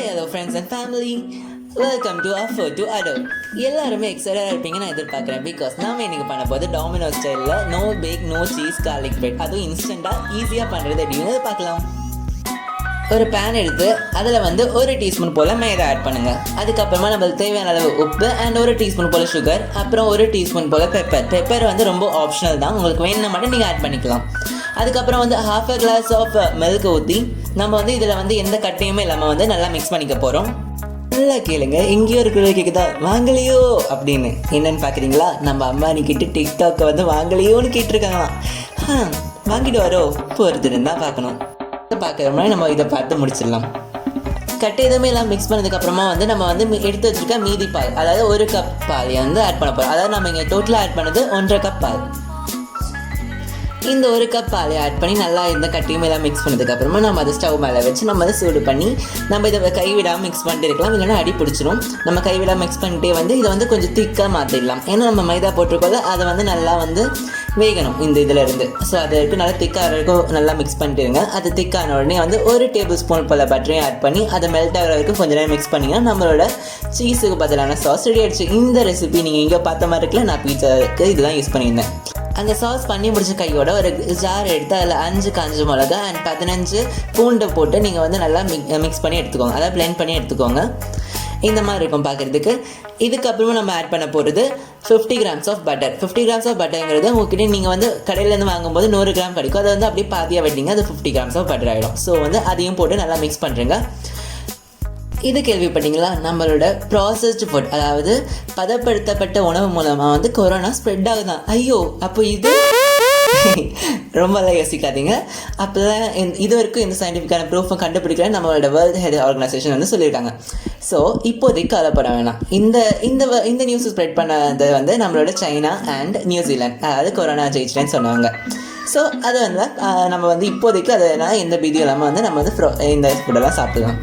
Hello friends and family, welcome to our food to adult. எல்லாருமே எக்ஸைட்டடாக இருப்பீங்க நான் எதிர்பார்க்குறேன். பிகாஸ் நாம் இன்றைக்கி பண்ண போது டாமினோ ஸ்டைலில் no bake no cheese garlic bread, அதுவும் இன்ஸ்டண்ட்டாக ஈஸியாக பண்ணுறது எப்படின்னு பார்க்கலாம். ஒரு பேன் எடுத்து அதில் ஒரு டீஸ்பூன் போல் மைதா ஆட் பண்ணுங்கள். அதுக்கப்புறமா நம்மளுக்கு தேவையான அளவு உப்பு அண்ட் ஒரு டீஸ்பூன் போல் சுகர், அப்புறம் ஒரு டீஸ்பூன் போல் பெப்பர் ரொம்ப ஆப்ஷனல் தான், உங்களுக்கு வேணும்னா மட்டும் நீங்கள் ஆட் பண்ணிக்கலாம். அதுக்கப்புறம் ½ கிளாஸ் ஆஃப் மில்க் ஊற்றி நம்ம இதில் எந்த கட்டையுமே இல்லாமல் நல்லா மிக்ஸ் பண்ணிக்க போகிறோம். நல்லா கேளுங்க, எங்கேயோ இருக்கிற கேட்குதா வாங்கலையோ அப்படின்னு. என்னன்னு பார்க்குறீங்களா, நம்ம அம்மானி கிட்ட டிக்டாக்கை வாங்கலையோன்னு கேட்டிருக்காங்களாம். வாங்கிட்டு வரோ பொறுத்துன்னு தான் பார்க்கணும். பார்க்குற மாதிரி நம்ம இதை பார்த்து முடிச்சிடலாம். கட்டை எதுவுமே எல்லாம் மிக்ஸ் பண்ணதுக்கப்புறமா நம்ம எடுத்து வச்சுருக்க மீதி பால், அதாவது 1 கப் பால் ஆட் பண்ண போகிறோம். அதாவது நம்ம இங்கே டோட்டலாக ஆட் பண்ணது 1.5 கப் பால். இந்த 1 கப் பாலை ஆட் பண்ணி நல்லா இந்த கட்டியும் எல்லாம் மிக்ஸ் பண்ணதுக்கப்புறமா நம்ம அதை ஸ்டவ் மேலே வச்சு நம்ம அதை சூடு பண்ணி நம்ம இதை கைவிடாமல் மிக்ஸ் பண்ணிட்டு இருக்கலாம், இல்லைன்னா அடி பிடிச்சிரும். நம்ம கைவிடாமல் மிக்ஸ் பண்ணிட்டே இதை கொஞ்சம் திக்காக மாற்றிடலாம். ஏன்னா நம்ம மைதா போட்டிருக்கோம், அதை நல்லா வேகணும் இந்த இதில் இருந்து. ஸோ அது நல்லா திக்காக இருக்கும். நல்லா மிக்ஸ் பண்ணிட்டுருங்க. அது திக்கான உடனே 1 டேபிள் ஸ்பூன் போல் பட்டரையும் ஆட் பண்ணி அதை மெல்ட் ஆகிற வரைக்கும் கொஞ்சம் நேரம் மிக்ஸ் பண்ணிங்கன்னா நம்மளோட சீஸுக்கு பதிலான சாஸ் ரெடி ஆகிடுச்சு. இந்த ரெசிபி நீங்கள் இங்கே பார்த்த மாதிரி இருக்குல்ல, நான் பீட்சாவுக்கு இதுதான் யூஸ் பண்ணியிருந்தேன். அந்த சாஸ் பண்ணி முடிச்ச கையோட ஒரு ஜார் எடுத்து அதில் 5 காஞ்ச மிளகா அண்ட் 15 பூண்டை போட்டு நீங்கள் நல்லா மிக்ஸ் பண்ணி எடுத்துக்கோங்க, அதாவது பிளெண்ட் பண்ணி எடுத்துக்கோங்க. இந்த மாதிரி இருக்கும் பார்க்குறதுக்கு. இதுக்கப்புறமா நம்ம ஆட் பண்ண போகிறது 50 grams of butter. 50 grams of பட்டருங்கிறது உங்ககிட்ட நீங்கள் கடையிலேருந்து வாங்கும்போது 100 கிராம் கிடைக்கும். அதை அப்படியே பாதியாக வெட்டிங்க, அது 50 கிராம்ஸ் ஆஃப் பட்டர் ஆகிடும். ஸோ அதையும் போட்டு நல்லா மிக்ஸ் பண்ணுறேங்க. இது கேள்விப்பட்டீங்களா, நம்மளோட ப்ராசஸ்டு ஃபுட், அதாவது பதப்படுத்தப்பட்ட உணவு மூலமாக கொரோனா ஸ்ப்ரெட் ஆகுதான். ஐயோ, அப்போ இது ரொம்பலாம் யோசிக்காதீங்க. அப்போ தான் இது வரைக்கும் இந்த சயின்டிஃபிக்கான ப்ரூஃபை கண்டுபிடிக்கல நம்மளோட வேர்ல்டு ஹெல்த் ஆர்கனைசேஷன் சொல்லியிருக்காங்க. ஸோ இப்போதைக்கு கவலைப்பட வேணாம். இந்த நியூஸ் ஸ்ப்ரெட் பண்ணது நம்மளோட சைனா அண்ட் நியூசிலாந்து, அதாவது கொரோனா ஜெயிச்சிட்டேன்னு சொன்னாங்க. ஸோ அது நம்ம இப்போதைக்கு அதை எந்த பீதியும் இல்லாமல் நம்ம இந்த ஃபுட்டெல்லாம் சாப்பிடலாம்.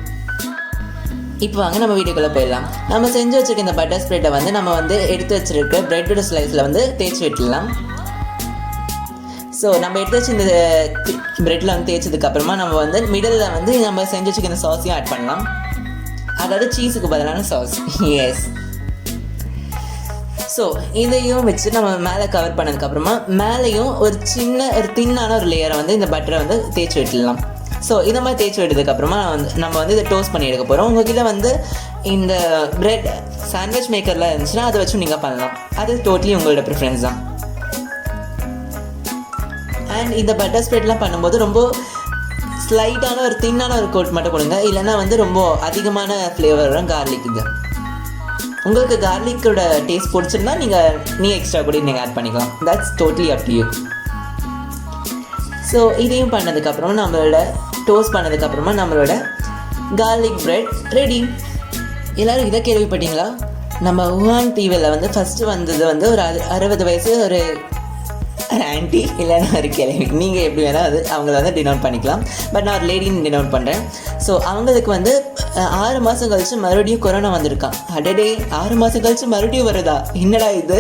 இப்போ வாங்க நம்ம வீடியோக்குள்ளே போயிடலாம். நம்ம செஞ்சு வச்சுருக்க இந்த பட்டர் ஸ்ப்ரெட்டை நம்ம எடுத்து வச்சுருக்க ப்ரெட்டோட ஸ்லைஸில் தேய்ச்சி விட்டுடலாம். ஸோ நம்ம எடுத்து வச்சு இந்த ப்ரெட்டில் தேய்ச்சதுக்கப்புறமா நம்ம மிடில் நம்ம செஞ்சு வச்சுக்க இந்த சாஸையும் ஆட் பண்ணலாம், அதாவது சீஸுக்கு பதிலான சாஸ். எஸ். ஸோ இதையும் வச்சு நம்ம மேலே கவர் பண்ணதுக்கப்புறமா மேலேயும் ஒரு தின்னான ஒரு லேயரை இந்த பட்டரை தேய்ச்சி விட்டுடலாம். ஸோ இந்த மாதிரி தேய்ச்சி விட்டதுக்கப்புறமா நம்ம இதை டோஸ்ட் பண்ணி எடுக்க போகிறோம். உங்கள்கிட்ட இந்த பிரெட் சாண்ட்விச் மேக்கர்லாம் இருந்துச்சுன்னா அதை வச்சும் நீங்கள் பண்ணலாம். அது டோட்டலி உங்களோட ப்ரிஃபரன்ஸ் தான். அண்ட் இந்த பட்டர் ஸ்ப்ரெட்லாம் பண்ணும்போது ரொம்ப ஸ்லைட்டான ஒரு தின்னான ஒரு கோட் மட்டும் கொடுங்க, இல்லைன்னா ரொம்ப அதிகமான ஃப்ளேவர் வரும் கார்லிக். இது உங்களுக்கு கார்லிக்கோட டேஸ்ட் பிடிச்சிருந்தா நீங்கள் எக்ஸ்ட்ரா கூட நீங்கள் ஆட் பண்ணிக்கலாம். That's totally up to you. So இதையும் பண்ணதுக்கப்புறமா நம்மளோட டோஸ்ட் பண்ணதுக்கப்புறமா நம்மளோட கார்லிக் பிரெட் ரெடி. எல்லோரும் இதை கேள்விப்பட்டீங்களா, நம்ம வுஹான் தீவில் ஃபஸ்ட்டு வந்தது ஒரு 60 வயசு ஒரு ஆன்டி, இல்லைன்னா ஒரு கிழவி, நீங்கள் எப்படி வேணால் அவங்கள டினோட் பண்ணிக்கலாம். பட் நான் ஒரு லேடின்னு டினோட் பண்ணுறேன். ஸோ அவங்களுக்கு 6 மாதம் கழித்து மறுபடியும் கொரோனா வந்திருக்கான். அடடே, 6 மாதம் கழித்து மறுபடியும் வருதா, என்னடா இது,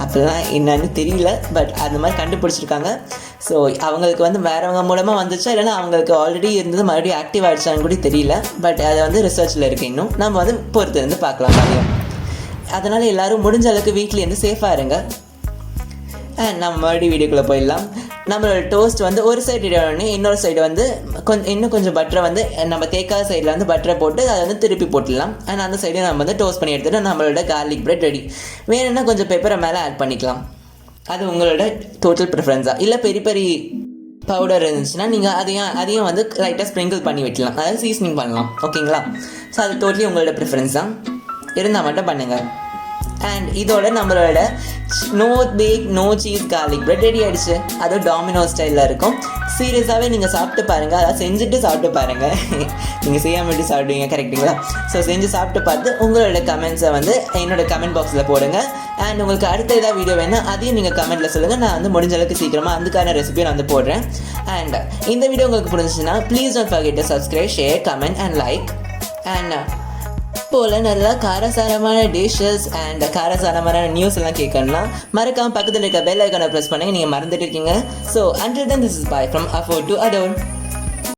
அப்படிலாம் என்னன்னு தெரியல. பட் அந்த மாதிரி கண்டுபிடிச்சிருக்காங்க. ஸோ அவங்களுக்கு வேறவங்க மூலமாக வந்துச்சா, இல்லைன்னா அவங்களுக்கு ஆல்ரெடி இருந்தது மறுபடியும் ஆக்டிவ் ஆகிடுச்சான்னு கூட தெரியல. பட் அது ரிசர்ச்சில் இருக்குது. இன்னும் நம்ம பொறுத்து இருந்து பார்க்கலாம் மதியம். அதனால் எல்லோரும் முடிஞ்ச அளவுக்கு வீட்லேருந்து சேஃபாக இருங்க. நம்ம மறுபடியும் வீடியோக்குள்ளே போயிடலாம். நம்மளோட டோஸ்ட் ஒரு சைடு உடனே இன்னொரு சைடு இன்னும் கொஞ்சம் பட்டரை நம்ம தேக்காத சைடில் பட்டரை போட்டு அதை திருப்பி போட்டுடலாம். அண்ட் அந்த சைடையும் நம்ம டோஸ்ட் பண்ணி எடுத்துகிட்டு நம்மளோட கார்லிக் பிரெட் ரெடி. வேணும்னா கொஞ்சம் பெப்பரை மேலே ஆட் பண்ணிக்கலாம். அது உங்களோட டோட்டல் ப்ரிஃபரன்ஸாக. இல்லை பெரிய பெரிய பவுடர் இருந்துச்சுன்னா நீங்கள் அதையும் லைட்டாக ஸ்ப்ரிங்கிள் பண்ணி விட்டுலாம், அதாவது சீசனிங் பண்ணலாம். ஓகேங்களா? ஸோ அது டோட்டலி உங்களோட ப்ரிஃபரன்ஸ் தான், இருந்தால் மட்டும் பண்ணுங்கள். அண்ட் இதோட நம்மளோட no bake no cheese garlic bread ready ஆகிடுச்சு. அதுவும் டாமினோ ஸ்டைலில் இருக்கும். சீரியஸாகவே நீங்கள் சாப்பிட்டு பாருங்கள், அதை செஞ்சுட்டு சாப்பிட்டு பாருங்கள். நீங்கள் செய்யாமட்டு சாப்பிடுவீங்க, கரெக்டுங்களா? ஸோ செஞ்சு சாப்பிட்டு பார்த்து உங்களோட கமெண்ட்ஸை என்னோடய கமெண்ட் பாக்ஸில் போடுங்க. அண்ட் உங்களுக்கு அடுத்த ஏதாவது வீடியோ வேணால் அதையும் நீங்கள் கமெண்ட்டில் சொல்லுங்கள். நான் முடிஞ்ச அளவுக்கு சீக்கிரமாக அதுக்கான ரெசிபியை நான் போடுறேன். அண்ட் இந்த வீடியோ உங்களுக்கு பிடிச்சிச்சுன்னா please don't forget to subscribe, share, comment and like. And போல் நல்லா காரசாரமான டிஷ்ஷஸ் அண்ட் காரசாரமான நியூஸ் எல்லாம் கேட்கணும்னா மறக்காமல் பக்கத்தில் இருக்க பெல் ஐக்கானை ப்ரெஸ் பண்ணி நீங்கள் மறந்துட்டு இருக்கீங்க. So until then, this is bye from Afford to Adore.